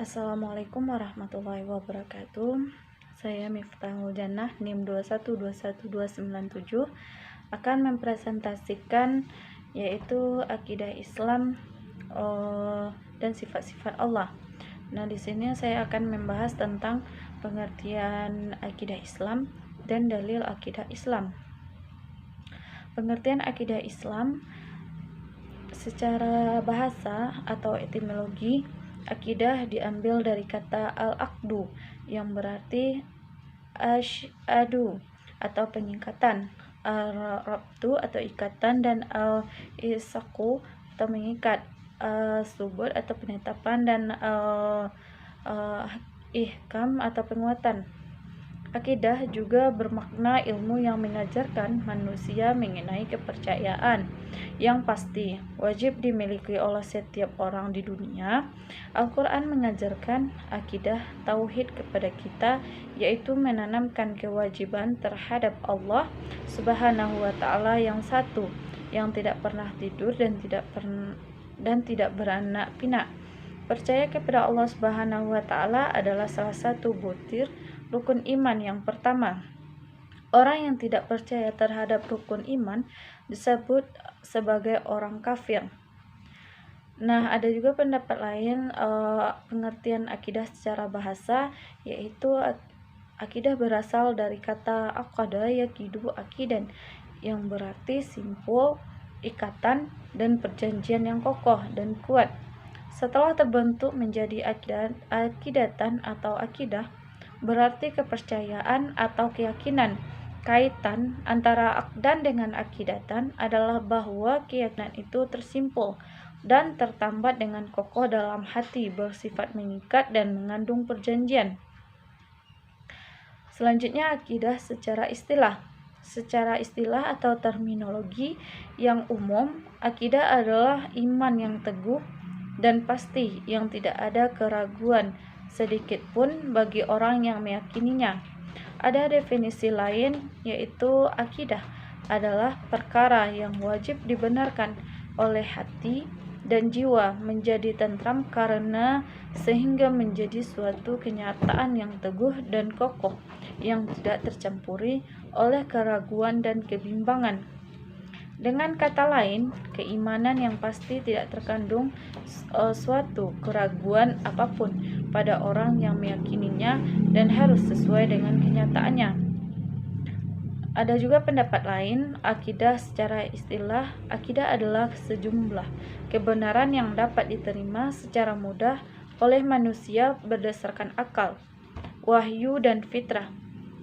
Assalamualaikum warahmatullahi wabarakatuh. Saya Miftahul Jannah NIM 2121297 akan mempresentasikan yaitu akidah Islam dan sifat-sifat Allah. Nah, di sini saya akan membahas tentang pengertian akidah Islam dan dalil akidah Islam. Pengertian akidah Islam secara bahasa atau etimologi, akidah diambil dari kata al-aqdu yang berarti asyadu atau penyingkatan, al-rabtu atau ikatan, dan al-isaqu atau mengikat, subut atau penetapan, dan ihkam atau penguatan. Akidah juga bermakna ilmu yang mengajarkan manusia mengenai kepercayaan yang pasti wajib dimiliki oleh setiap orang di dunia. Al-Quran mengajarkan akidah tauhid kepada kita, yaitu menanamkan kewajiban terhadap Allah Subhanahu wa Ta'ala yang satu, yang tidak pernah tidur dan tidak beranak pinak. Percaya kepada Allah Subhanahu wa Ta'ala adalah salah satu butir rukun iman yang pertama. Orang yang tidak percaya terhadap rukun iman disebut sebagai orang kafir. Nah, ada juga pendapat lain pengertian akidah secara bahasa, yaitu akidah berasal dari kata aqada yaqidu aqidan, yang berarti simpul, ikatan, dan perjanjian yang kokoh dan kuat. Setelah terbentuk menjadi akidatan atau akidah, berarti kepercayaan atau keyakinan. Kaitan antara akdan dengan akidatan adalah bahwa keyakinan itu tersimpul dan tertambat dengan kokoh dalam hati, bersifat mengikat dan mengandung perjanjian. Selanjutnya, akidah secara istilah. Secara istilah atau terminologi yang umum, akidah adalah iman yang teguh dan pasti yang tidak ada keraguan sedikit pun bagi orang yang meyakininya. Ada definisi lain, yaitu akidah adalah perkara yang wajib dibenarkan oleh hati dan jiwa menjadi tentram karena sehingga menjadi suatu kenyataan yang teguh dan kokoh yang tidak tercampuri oleh keraguan dan kebimbangan. Dengan kata lain, keimanan yang pasti tidak terkandung suatu keraguan apapun pada orang yang meyakininya dan harus sesuai dengan kenyataannya. Ada juga pendapat lain, akidah secara istilah. Akidah adalah sejumlah kebenaran yang dapat diterima secara mudah oleh manusia berdasarkan akal, wahyu, dan fitrah.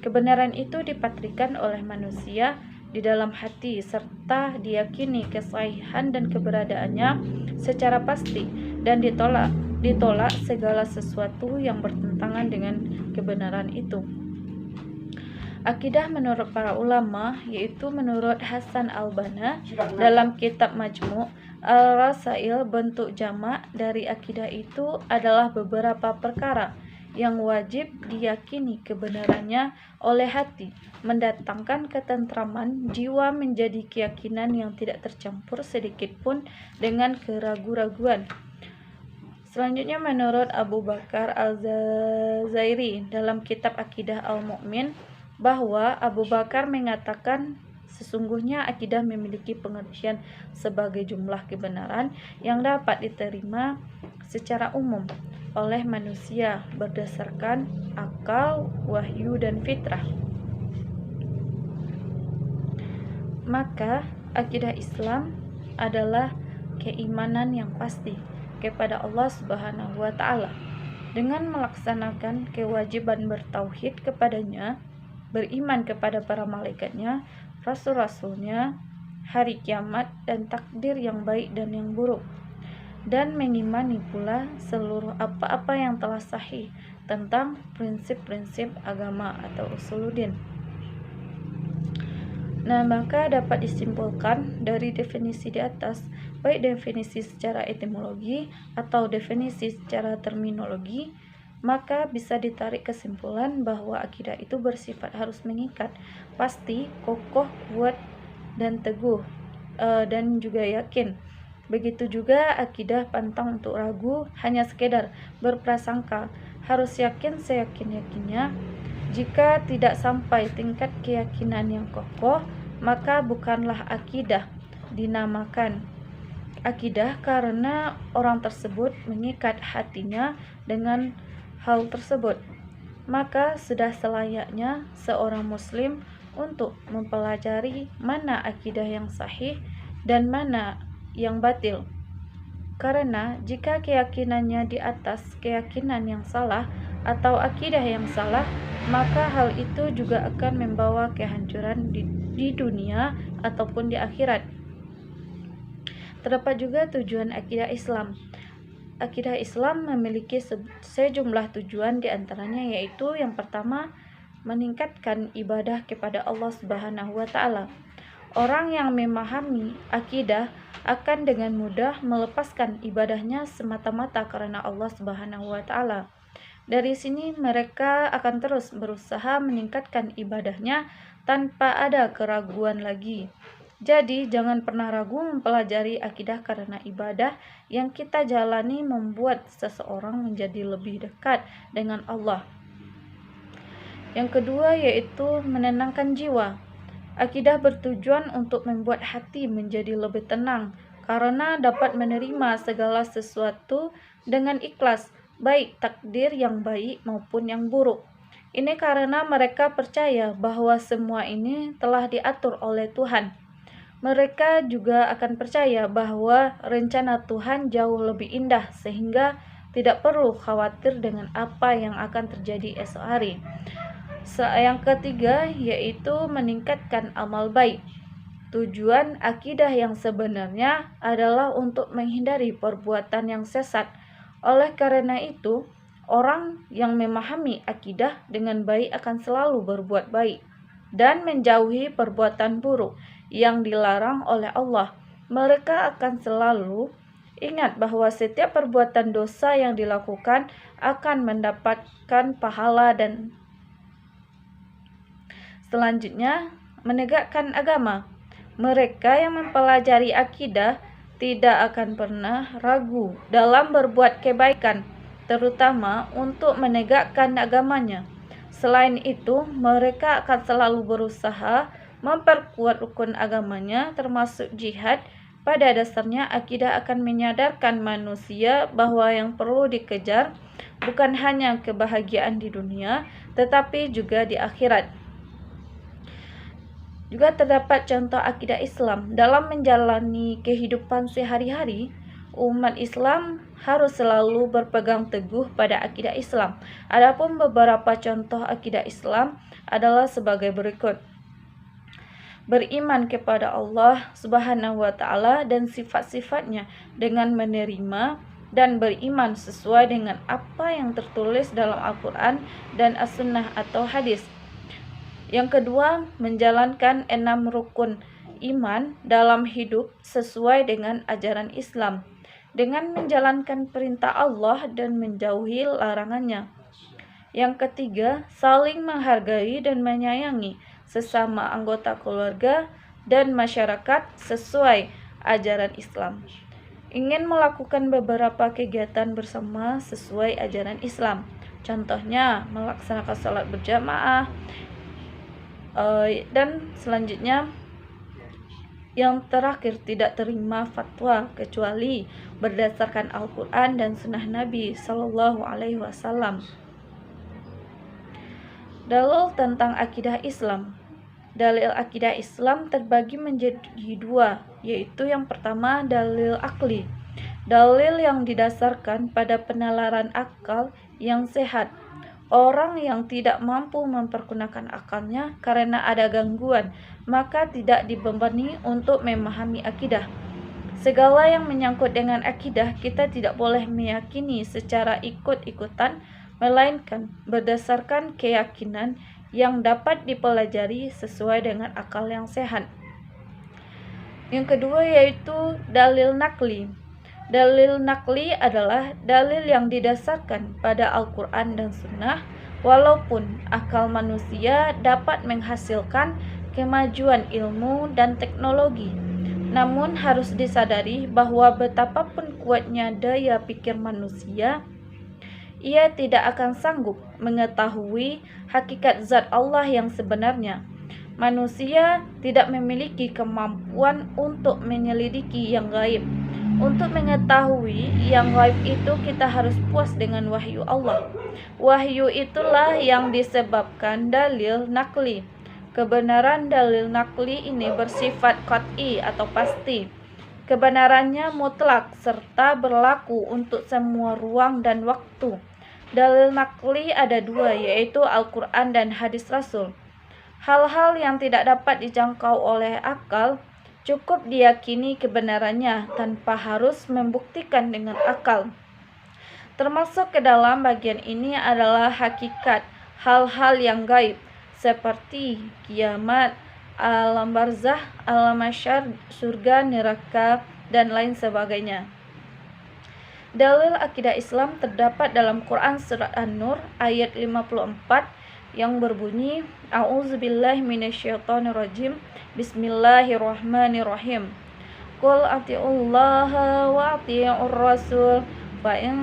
Kebenaran itu dipatrikan oleh manusia di dalam hati serta diyakini kesahihan dan keberadaannya secara pasti, dan ditolak segala sesuatu yang bertentangan dengan kebenaran itu. Akidah menurut para ulama, yaitu menurut Hasan al-Banna dalam kitab Majmu' al-Rasail, bentuk jamak dari akidah itu adalah beberapa perkara yang wajib diyakini kebenarannya oleh hati, mendatangkan ketentraman jiwa menjadi keyakinan yang tidak tercampur sedikit pun dengan keraguan-raguan. Selanjutnya, menurut Abu Bakar al-Zairi dalam kitab Akidah al-Mu'min, bahwa Abu Bakar mengatakan sesungguhnya akidah memiliki pengertian sebagai jumlah kebenaran yang dapat diterima secara umum oleh manusia berdasarkan akal, wahyu, dan fitrah. Maka akidah Islam adalah keimanan yang pasti kepada Allah Subhanahu wa Ta'ala dengan melaksanakan kewajiban bertauhid kepadanya, beriman kepada para malaikatnya, rasul-rasulnya, hari kiamat, dan takdir yang baik dan yang buruk, dan mengimani pula seluruh apa-apa yang telah sahih tentang prinsip-prinsip agama atau usuluddin. Nah, maka dapat disimpulkan dari definisi di atas, baik definisi secara etimologi atau definisi secara terminologi, maka bisa ditarik kesimpulan bahwa akidah itu bersifat harus mengikat, pasti, kokoh, kuat, dan teguh, dan juga yakin Begitu juga akidah pantang untuk ragu, hanya sekedar berprasangka. Harus yakin seyakin-yakinnya. Jika tidak sampai tingkat keyakinan yang kokoh, maka bukanlah akidah. Dinamakan akidah karena orang tersebut mengikat hatinya dengan hal tersebut. Maka sudah selayaknya seorang muslim untuk mempelajari mana akidah yang sahih dan mana yang batil. Karena jika keyakinannya di atas keyakinan yang salah atau akidah yang salah, maka hal itu juga akan membawa kehancuran di dunia ataupun di akhirat. Terdapat juga tujuan akidah Islam. Akidah Islam memiliki sejumlah tujuan, di antaranya yaitu yang pertama, meningkatkan ibadah kepada Allah Subhanahu wa taala. Orang yang memahami akidah akan dengan mudah melepaskan ibadahnya semata-mata karena Allah Subhanahu wa taala. Dari sini mereka akan terus berusaha meningkatkan ibadahnya tanpa ada keraguan lagi. Jadi jangan pernah ragu mempelajari akidah karena ibadah yang kita jalani membuat seseorang menjadi lebih dekat dengan Allah. Yang kedua yaitu menenangkan jiwa. Akidah bertujuan untuk membuat hati menjadi lebih tenang karena dapat menerima segala sesuatu dengan ikhlas, baik takdir yang baik maupun yang buruk. Ini karena mereka percaya bahwa semua ini telah diatur oleh Tuhan. Mereka juga akan percaya bahwa rencana Tuhan jauh lebih indah sehingga tidak perlu khawatir dengan apa yang akan terjadi esok hari. Yang ketiga yaitu meningkatkan amal baik. Tujuan akidah yang sebenarnya adalah untuk menghindari perbuatan yang sesat. Oleh karena itu, orang yang memahami akidah dengan baik akan selalu berbuat baik dan menjauhi perbuatan buruk yang dilarang oleh Allah. Mereka akan selalu ingat bahwa setiap perbuatan dosa yang dilakukan akan mendapatkan pahala. Dan selanjutnya, menegakkan agama. Mereka yang mempelajari akidah tidak akan pernah ragu dalam berbuat kebaikan, terutama untuk menegakkan agamanya. Selain itu, mereka akan selalu berusaha memperkuat rukun agamanya, termasuk jihad. Pada dasarnya, akidah akan menyadarkan manusia bahwa yang perlu dikejar bukan hanya kebahagiaan di dunia, tetapi juga di akhirat. Juga terdapat contoh akidah Islam. Dalam menjalani kehidupan sehari-hari, umat Islam harus selalu berpegang teguh pada akidah Islam. Adapun beberapa contoh akidah Islam adalah sebagai berikut. Beriman kepada Allah Subhanahu wa taala dan sifat-sifatnya dengan menerima dan beriman sesuai dengan apa yang tertulis dalam Al-Quran dan As-Sunnah atau hadis. Yang kedua, menjalankan 6 rukun iman dalam hidup sesuai dengan ajaran Islam, dengan menjalankan perintah Allah dan menjauhi larangannya. Yang ketiga, saling menghargai dan menyayangi sesama anggota keluarga dan masyarakat sesuai ajaran Islam. Ingin melakukan beberapa kegiatan bersama sesuai ajaran Islam. Contohnya, melaksanakan sholat berjamaah. Dan selanjutnya, yang terakhir, tidak terima fatwa kecuali berdasarkan Al-Quran dan Sunnah Nabi Sallallahu Alaihi Wasallam. Dalil tentang akidah Islam. Dalil akidah Islam terbagi menjadi dua, yaitu yang pertama dalil akli. Dalil yang didasarkan pada penalaran akal yang sehat. Orang yang tidak mampu mempergunakan akalnya karena ada gangguan, maka tidak dibebani untuk memahami akidah. Segala yang menyangkut dengan akidah, kita tidak boleh meyakini secara ikut-ikutan, melainkan berdasarkan keyakinan yang dapat dipelajari sesuai dengan akal yang sehat. Yang kedua yaitu dalil nakli. Dalil nakli adalah dalil yang didasarkan pada Al-Quran dan Sunnah, walaupun akal manusia dapat menghasilkan kemajuan ilmu dan teknologi. Namun harus disadari bahwa betapapun kuatnya daya pikir manusia, ia tidak akan sanggup mengetahui hakikat zat Allah yang sebenarnya. Manusia tidak memiliki kemampuan untuk menyelidiki yang gaib. Untuk mengetahui yang gaib itu kita harus puas dengan wahyu Allah. Wahyu itulah yang disebabkan dalil nakli. Kebenaran dalil nakli ini bersifat qat'i atau pasti. Kebenarannya mutlak serta berlaku untuk semua ruang dan waktu. Dalil nakli ada dua, yaitu Al-Quran dan hadis Rasul. Hal-hal yang tidak dapat dijangkau oleh akal cukup diyakini kebenarannya tanpa harus membuktikan dengan akal. Termasuk ke dalam bagian ini adalah hakikat hal-hal yang gaib seperti kiamat, alam barzah, alam mahsyar, surga, neraka, dan lain sebagainya. Dalil akidah Islam terdapat dalam Quran Surat An-Nur ayat 54 yang berbunyi, A'udzubillahi minasyaitonirrajim, Bismillahirrahmanirrahim. Qul ati'ullaha wa ati'ur rasul, fa in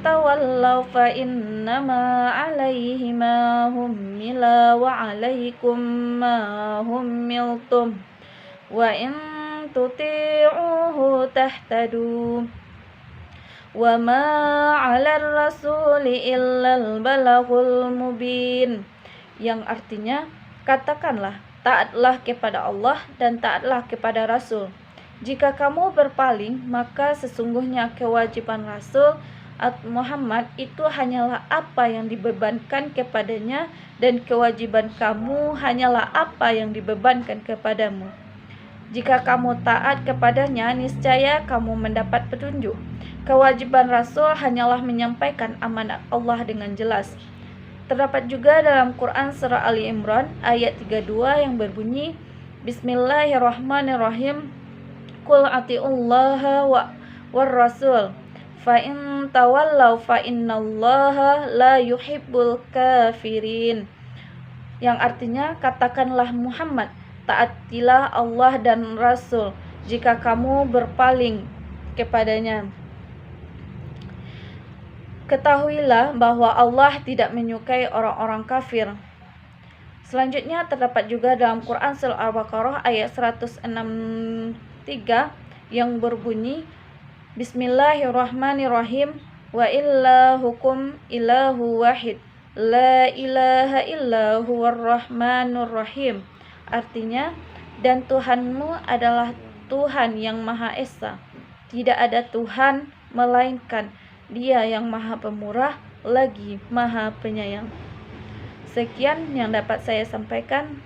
tawallaw fa innama 'alaihi ma hummila wa 'alaikum ma hummiltum wa in tuti'uhu tahtadu wa ma 'alar rasuli illal balaghul mubin. Yang artinya, katakanlah, taatlah kepada Allah dan taatlah kepada Rasul. Jika kamu berpaling, maka sesungguhnya kewajiban Rasul Muhammad itu hanyalah apa yang dibebankan kepadanya, dan kewajiban kamu hanyalah apa yang dibebankan kepadamu. Jika kamu taat kepadanya, niscaya kamu mendapat petunjuk. Kewajiban Rasul hanyalah menyampaikan amanat Allah dengan jelas. Terdapat juga dalam Quran Surah Ali Imran ayat 32 yang berbunyi, Bismillahirrahmanirrahim. Qul ati'ullaha war rasul, fa in tawallaw fa innallaha la yuhibbul kafirin. Yang artinya, katakanlah Muhammad, taatilah Allah dan Rasul jika kamu berpaling kepadanya. Ketahuilah bahwa Allah tidak menyukai orang-orang kafir. Selanjutnya terdapat juga dalam Quran Surah Al-Baqarah ayat 163 yang berbunyi, Bismillahirrahmanirrahim. Wa ilahukum ilahu wahid, la ilaha illa huwar rahmanur rahim. Artinya, dan Tuhanmu adalah Tuhan yang Maha Esa. Tidak ada Tuhan melainkan Dia yang Maha Pemurah lagi Maha Penyayang. Sekian yang dapat saya sampaikan.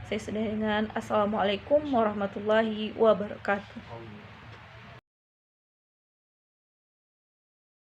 Saya sudah dengan Assalamualaikum warahmatullahi wabarakatuh.